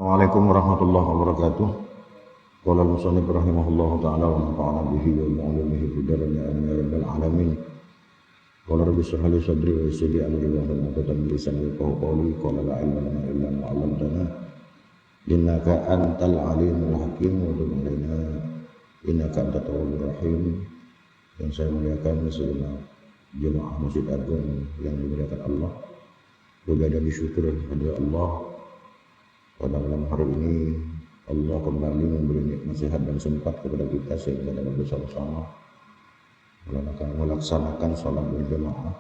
Assalamualaikum warahmatullahi wabarakatuh. Qala al-musannif rahimahullahu ta'ala wa nafa'ana bihi wa bi'ulumihi fid dharain amin ya rabbal alamin. Qala rabbi shrah li sadri wa yassir li amri wahlul 'uqdatam min lisani yafqahu qawli. Qala la ilma lana illa ma 'allamtana innaka antal alimul hakim wa tub 'alaina innaka antat tawwabur rahim. Yang saya muliakan segenap jemaah Masjid Agung yang dimuliakan Allah. Juga ada syukur kepada Allah pada malam hari ini Allah kembali memberi nikmat sehat dan sempat kepada kita sehingga dapat bersama-sama melaksanakan sholat berjamaah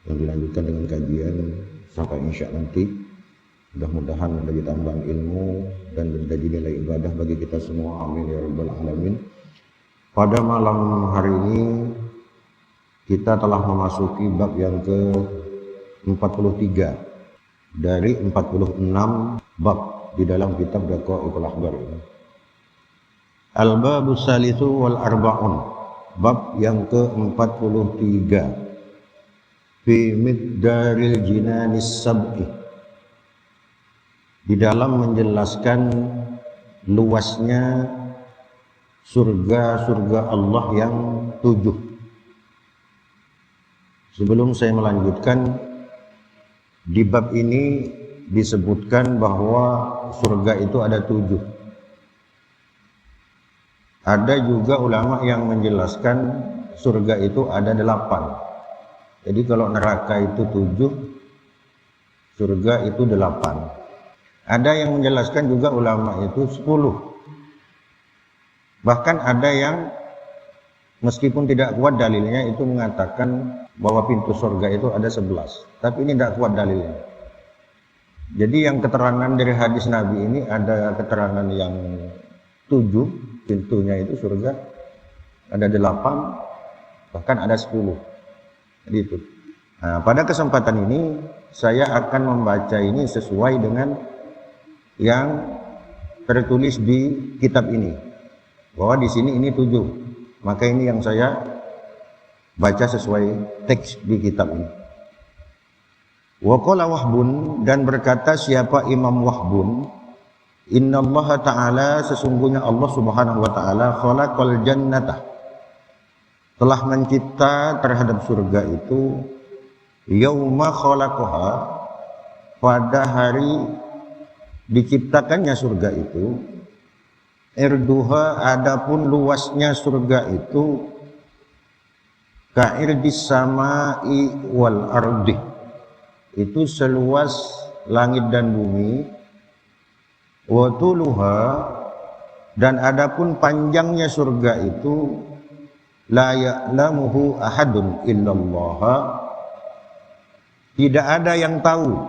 yang dilanjutkan dengan kajian sampai insya nanti. Mudah-mudahan menjadi tambahan ilmu dan menjadi nilai ibadah bagi kita semua, amin ya rabbal alamin. Pada malam hari ini kita telah memasuki bab yang ke-43 dari 46 bab di dalam kitab Daqaiqul Akhbar ini. Al-babus salisu wal arba'un, bab yang ke-43, fi middaril jinanis sab'i, di dalam menjelaskan luasnya surga-surga Allah yang 7. Sebelum saya melanjutkan, di bab ini disebutkan bahwa surga itu ada 7. Ada juga ulama yang menjelaskan surga itu ada 8. Jadi kalau neraka itu 7, surga itu 8. Ada yang menjelaskan juga ulama itu 10. Bahkan ada yang meskipun tidak kuat dalilnya itu mengatakan bahwa pintu surga itu ada 11. Tapi ini tidak kuat dalilnya. Jadi yang keterangan dari hadis Nabi ini ada keterangan yang 7 pintunya itu surga, ada 8, bahkan ada 10. Jadi itu. Nah, pada kesempatan ini saya akan membaca ini sesuai dengan yang tertulis di kitab ini. Bahwa di sini ini 7. Maka ini yang saya baca sesuai teks di kitab ini. Wa qala Wahbun, dan berkata siapa Imam Wahbun, innallaha ta'ala, sesungguhnya Allah subhanahu wa ta'ala, khalaqal jannata, telah mencipta terhadap surga itu, yauma khalaqaha, pada hari diciptakannya surga itu, irduha, adapun luasnya surga itu, ka'irdis samai wal ardi, itu seluas langit dan bumi, wa tuluha, dan adapun panjangnya surga itu, la ya'lamuhu ahadun illallah, tidak ada yang tahu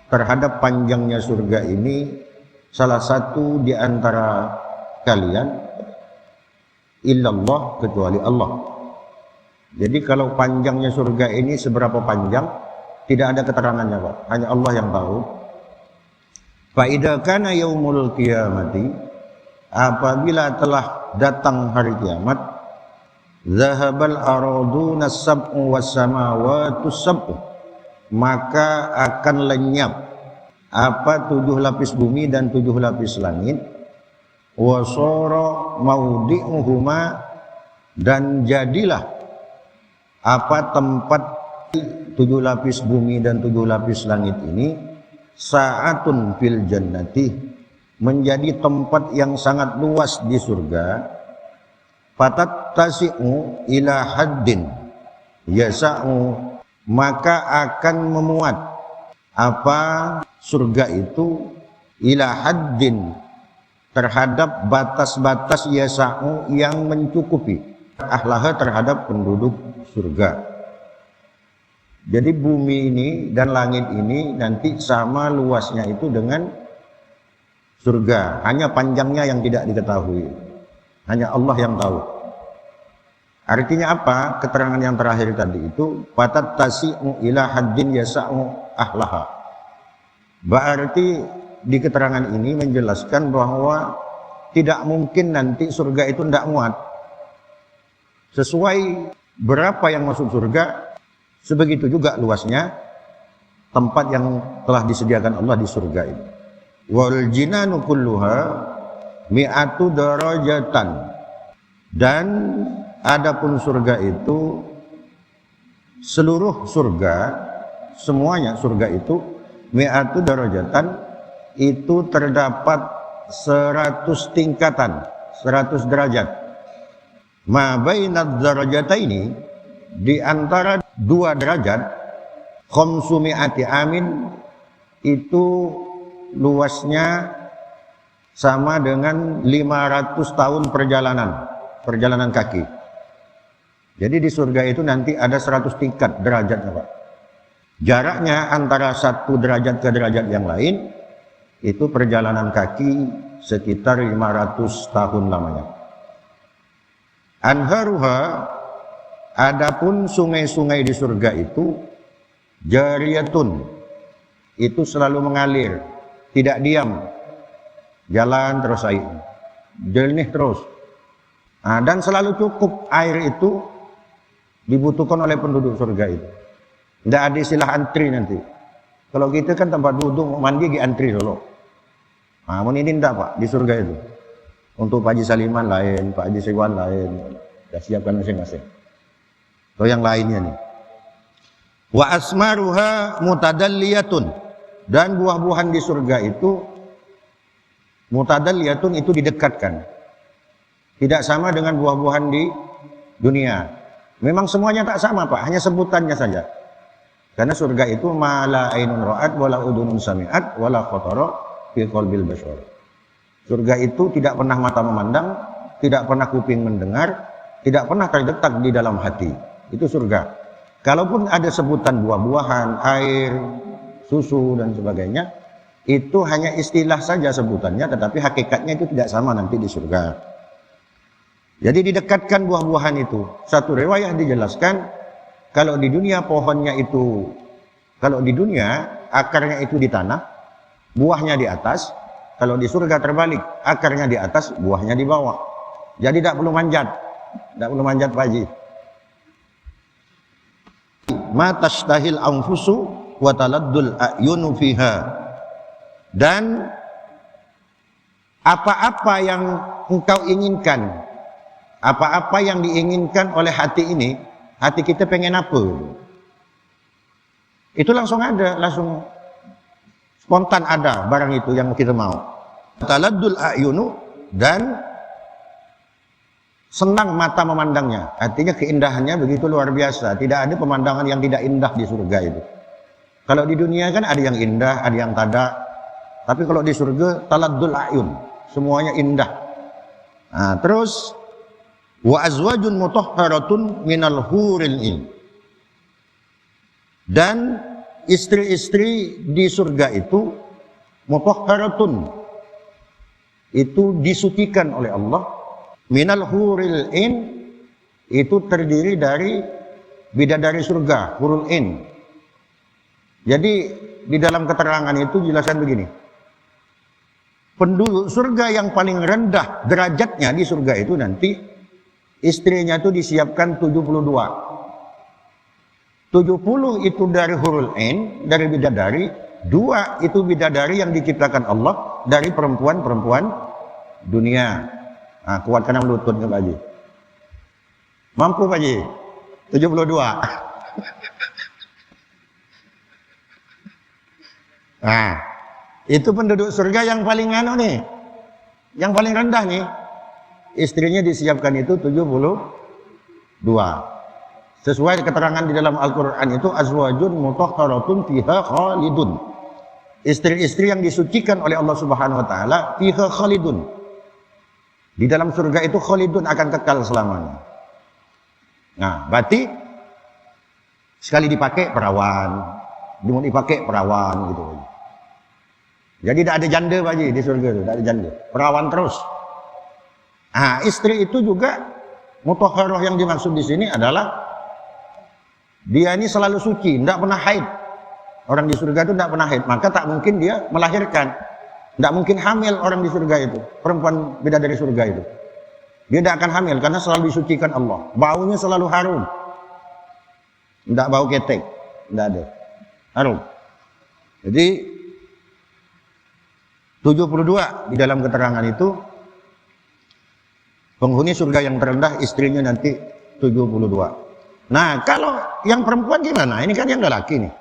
terhadap panjangnya surga ini salah satu di antara kalian, illallah, kecuali Allah. Jadi kalau panjangnya surga ini seberapa panjang, tidak ada keterangannya, Pak. Hanya Allah yang tahu. Fa idza kana yaumul qiyamati, apabila telah datang hari kiamat, zahabal araduna sab'u was samawati sab'u, maka akan lenyap apa 7 lapis bumi dan 7 lapis langit, wa sara maudi'uhuma, dan jadilah apa tempat 7 lapis bumi dan 7 lapis langit ini, sa'atun fil jannati, menjadi tempat yang sangat luas di surga, fatattasi'u ila haddin yasa'u, maka akan memuat apa surga itu, ila haddin, terhadap batas-batas yasa'u, yang mencukupi ahlaha, terhadap penduduk surga. Jadi bumi ini dan langit ini nanti sama luasnya itu dengan surga, hanya panjangnya yang tidak diketahui, hanya Allah yang tahu. Artinya apa? Keterangan yang terakhir tadi itu, fatattasi'u ila haddin yasa'u ahlaha, berarti di keterangan ini menjelaskan bahwa tidak mungkin nanti surga itu tidak muat. Sesuai berapa yang masuk surga, sebegitu juga luasnya tempat yang telah disediakan Allah di surga ini. Wal jinanu kulluha mi'atu darajatan. Dan adapun surga itu, seluruh surga, semuanya surga itu mi'atu darajatan, itu terdapat 100 tingkatan, 100 derajat. Ma bainad darajataini, di antara dua derajat, khamsumi'ati amin, itu luasnya sama dengan 500 tahun perjalanan kaki. Jadi di surga itu nanti ada 100 tingkat derajatnya, Pak. Jaraknya antara satu derajat ke derajat yang lain itu perjalanan kaki sekitar 500 tahun lamanya. Anharuha, adapun sungai-sungai di surga itu jariyatun, itu selalu mengalir, tidak diam, jalan terus air, jernih terus. Dan selalu cukup air itu dibutuhkan oleh penduduk surga itu. Tidak ada istilah antri nanti. Kalau kita kan tempat duduk mau mandi di antri dulu. Ini tidak, Pak, di surga itu. Untuk Pak Haji Saliman lain, Pak Haji Sekwan lain, sudah siapkan masing-masing. Atau yang lainnya nih. Wa asmaruha mutadalliyatun, dan buah-buahan di surga itu mutadalliyatun, itu didekatkan. Tidak sama dengan buah-buahan di dunia. Memang semuanya tak sama, Pak, hanya sebutannya saja. Karena surga itu mala ainun ra'at wala udunun sami'at wala khatara fi qalbil bashar. Surga itu tidak pernah mata memandang, tidak pernah kuping mendengar, tidak pernah terdetak di dalam hati. Itu surga. Kalaupun ada sebutan buah-buahan, air, susu dan sebagainya, itu hanya istilah saja sebutannya, tetapi hakikatnya itu tidak sama nanti di surga. Jadi didekatkan buah-buahan itu. Satu riwayat dijelaskan, kalau di dunia pohonnya itu, kalau di dunia akarnya itu di tanah, buahnya di atas. Kalau di surga terbalik, akarnya di atas, buahnya di bawah. Jadi tidak perlu manjat. Tidak perlu manjat, Pak Haji. Ma tashtahil anfusu wa taladdul a'yunu fiha. Dan apa-apa yang engkau inginkan, apa-apa yang diinginkan oleh hati ini, hati kita pengen apa? Itu langsung ada, langsung spontan ada barang itu yang kita mau. Taladdul a'yunu, dan senang mata memandangnya. Artinya keindahannya begitu luar biasa. Tidak ada pemandangan yang tidak indah di surga itu. Kalau di dunia kan ada yang indah, ada yang tada. Tapi kalau di surga taladdul a'yun, semuanya indah. Terus wa azwajun mutahharatun minal huril in. Dan istri-istri di surga itu mutahharatun, itu disucikan oleh Allah. Minal huril in, itu terdiri dari bidadari surga, hurul in. Jadi di dalam keterangan itu jelaskan begini. Penduduk surga yang paling rendah derajatnya di surga itu nanti istrinya itu disiapkan 72. 70 itu dari hurul ain, dari bidadari. 2 itu bidadari yang diciptakan Allah dari perempuan-perempuan dunia. Kuatkan yang lutut ke Pak Haji. Mampu Pak Haji? 72. Itu penduduk surga yang paling nih. Yang paling rendah nih. Istrinya disiapkan itu 72. Sesuai keterangan di dalam Al-Quran itu azwajun mutahharatun fiha khalidun. Istri-istri yang disucikan oleh Allah Subhanahu wa taala fiha khalidun. Di dalam surga itu khalidun, akan kekal selamanya. Berarti sekali dipakai perawan, mau dipakai perawan gitu. Jadi tidak ada janda Pak Haji di surga itu, tidak ada janda. Perawan terus. Istri itu juga mutahharah yang dimaksud di sini adalah dia ini selalu suci, tidak pernah haid. Orang di surga itu tidak pernah haid, maka tak mungkin dia melahirkan. Tidak mungkin hamil orang di surga itu, perempuan beda dari surga itu. Dia tidak akan hamil karena selalu disucikan Allah. Baunya selalu harum. Tidak bau ketek, tidak ada. Harum. Jadi 72 di dalam keterangan itu, penghuni surga yang terendah istrinya nanti 72. Nah, kalau yang perempuan gimana? Ini kan yang lelaki nih.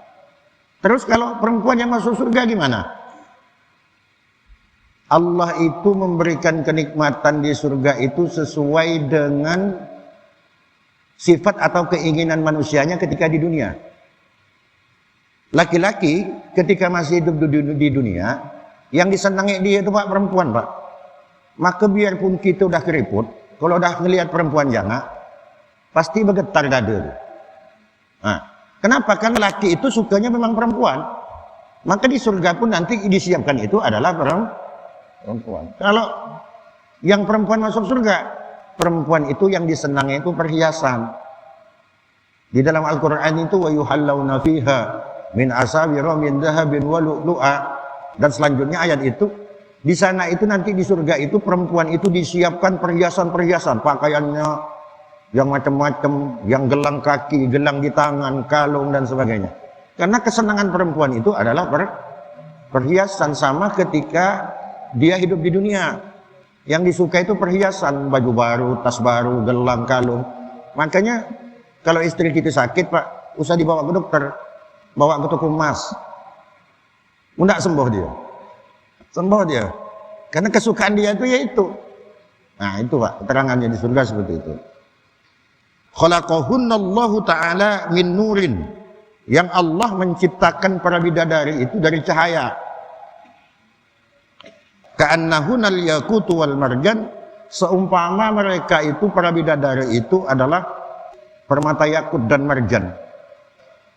Terus kalau perempuan yang masuk surga gimana? Allah itu memberikan kenikmatan di surga itu sesuai dengan sifat atau keinginan manusianya ketika di dunia. Laki-laki ketika masih hidup di dunia, yang disenangi dia itu Pak perempuan Pak. Maka biarpun kita udah keriput, kalau udah ngelihat perempuan jana, pasti bergetar dada. Nah, kenapa? Kan laki itu sukanya memang perempuan. Maka di surga pun nanti disiapkan itu adalah perempuan. Kalau yang perempuan masuk surga, perempuan itu yang disenangi itu perhiasan. Di dalam Al-Quran itu wa yuhallawna fiha min asawira min dhahabin wa lu'lu'a, dan selanjutnya ayat itu, di sana itu nanti di surga itu perempuan itu disiapkan perhiasan-perhiasan, pakaiannya yang macam-macam, yang gelang kaki, gelang di tangan, kalung dan sebagainya. Karena kesenangan perempuan itu adalah perhiasan, sama ketika dia hidup di dunia. Yang disuka itu perhiasan, baju baru, tas baru, gelang, kalung. Makanya kalau istri kita sakit Pak, usah dibawa ke dokter, bawa ke toko emas. Tidak sembuh dia. Sembuh dia. Karena kesukaan dia itu yaitu. Nah itu Pak, keterangannya di surga seperti itu. Khalaqahunnallahu ta'ala min nurin. Yang Allah menciptakan para bidadari itu dari cahaya. Ka'annahunal yaqutu wal marjan. Seumpama mereka itu, para bidadari itu adalah permata yakut dan marjan.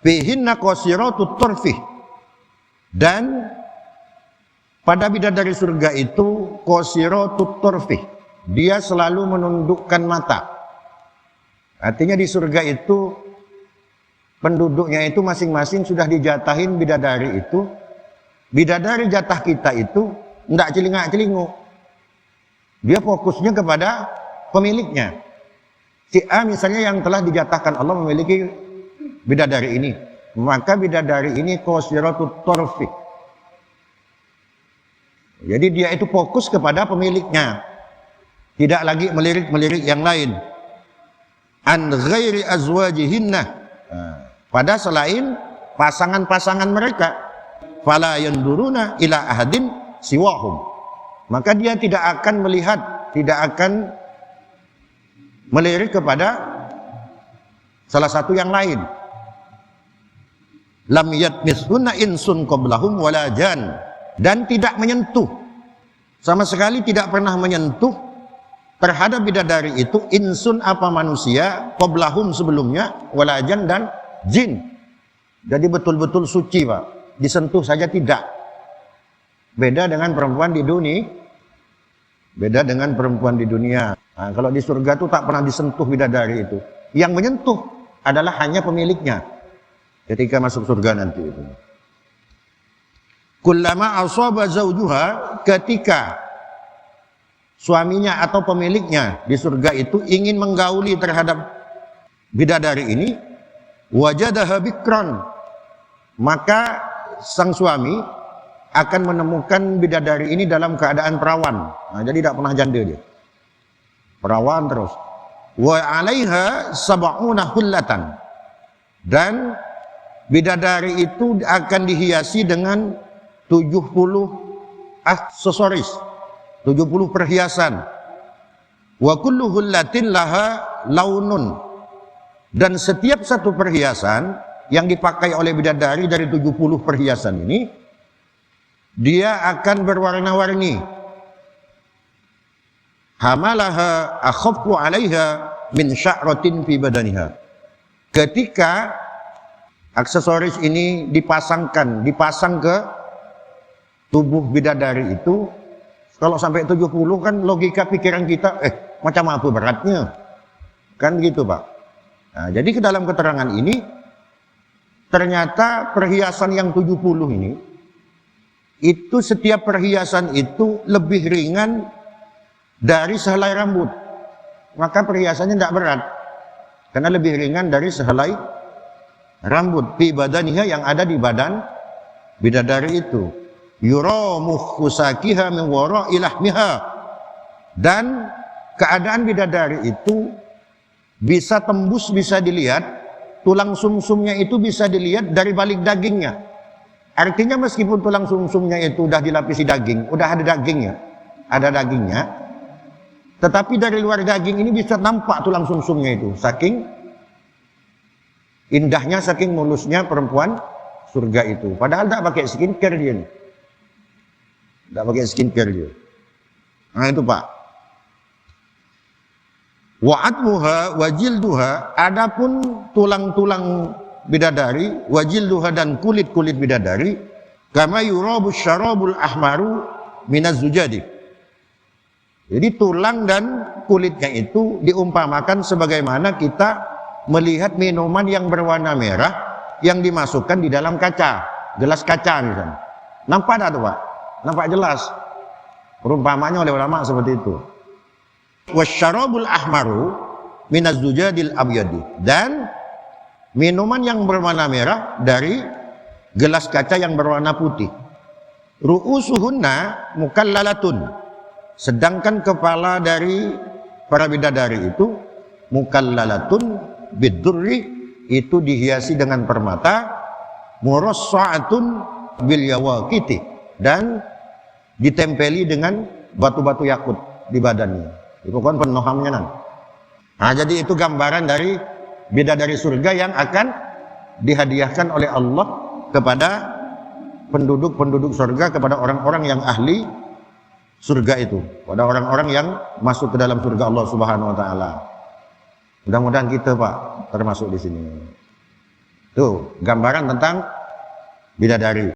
Fihinna qasiratut tarfih. Dan pada bidadari surga itu qasiratut tarfih, dia selalu menundukkan mata. Artinya di surga itu penduduknya itu masing-masing sudah dijatahin bidadari itu. Bidadari jatah kita itu enggak celingak-celinguk. Dia fokusnya kepada pemiliknya. Si A misalnya yang telah dijatahkan Allah memiliki bidadari ini, maka bidadari ini qasiratut tarfih. Jadi dia itu fokus kepada pemiliknya, tidak lagi melirik-melirik yang lain. An ghairi azwajihinna, pada selain pasangan-pasangan mereka. Fala yanduruna ila ahadin siwahum, maka dia tidak akan melihat, tidak akan melirik kepada salah satu yang lain. Lam yatmithunna insun qablahum wala jan, dan tidak menyentuh, sama sekali tidak pernah menyentuh terhadap bidadari itu insun apa manusia, qablahum sebelumnya, wala jan dan jin. Jadi betul-betul suci Pak, disentuh saja tidak. Beda dengan perempuan di dunia. Beda dengan perempuan di dunia. Nah, kalau di surga itu tak pernah disentuh bidadari itu. Yang menyentuh adalah hanya pemiliknya ketika masuk surga nanti itu. Kullama asaba zawjuha, ketika suaminya atau pemiliknya di surga itu ingin menggauli terhadap bidadari ini, wajadaha bikran, maka sang suami akan menemukan bidadari ini dalam keadaan perawan. Nah, jadi tidak pernah janda dia. Perawan terus. Wa 'alaiha sab'una hullatan. Dan bidadari itu akan dihiasi dengan 70 aksesoris, 70 perhiasan. Wa kullu hullatin laha launun. Dan setiap satu perhiasan yang dipakai oleh bidadari dari 70 perhiasan ini, dia akan berwarna-warni. Hamalaha akhaffu 'alaiha min sya'ratin fi badaniha. Ketika aksesoris ini dipasang ke tubuh bidadari itu, kalau sampai 70 kan logika pikiran kita, macam apa beratnya? Kan gitu Pak. Nah, jadi ke dalam keterangan ini, ternyata perhiasan yang 70 ini, itu setiap perhiasan itu lebih ringan dari sehelai rambut. Maka perhiasannya tidak berat, karena lebih ringan dari sehelai rambut. Fi badaniha, yang ada di badan bidadari itu. yura mukhusakiha min wara ilahmiha, dan keadaan bidadari itu bisa tembus, bisa dilihat, tulang sumsumnya itu bisa dilihat dari balik dagingnya. Artinya meskipun tulang sumsumnya itu udah dilapisi daging, udah ada dagingnya, tetapi dari luar daging ini bisa nampak tulang sumsumnya itu, saking indahnya, saking mulusnya perempuan surga itu. Padahal tak pakai skincare dia nih. Tak pakai skincare dia. Nah itu Pak. Wa'atmuha wajilduha, adapun tulang-tulang bidadari, wajilduha dan kulit-kulit bidadari, kama yurabus syarabul ahmaru minaz zujadi. Jadi tulang dan kulitnya itu diumpamakan sebagaimana kita melihat minuman yang berwarna merah yang dimasukkan di dalam kaca, gelas kaca misalnya. Nampak tak tuh Pak? Nampak jelas. Perumpamaannya oleh ulama seperti itu. Wasyarabul ahmaru minaz zujadil abyadi, dan minuman yang berwarna merah dari gelas kaca yang berwarna putih. Ru'usuhunna mukallalatun, sedangkan kepala dari para bidadari itu mukallalatun bidurri, itu dihiasi dengan permata, murassa'atun bil yawaqiti, dan ditempeli dengan batu-batu yakut di badannya. Itu kan penohamnya nan. Nah, jadi itu gambaran dari bidadari surga yang akan dihadiahkan oleh Allah kepada penduduk-penduduk surga, kepada orang-orang yang ahli surga itu, pada orang-orang yang masuk ke dalam surga Allah Subhanahu wa taala. Mudah-mudahan kita Pak termasuk di sini. Tuh, gambaran tentang bidadari.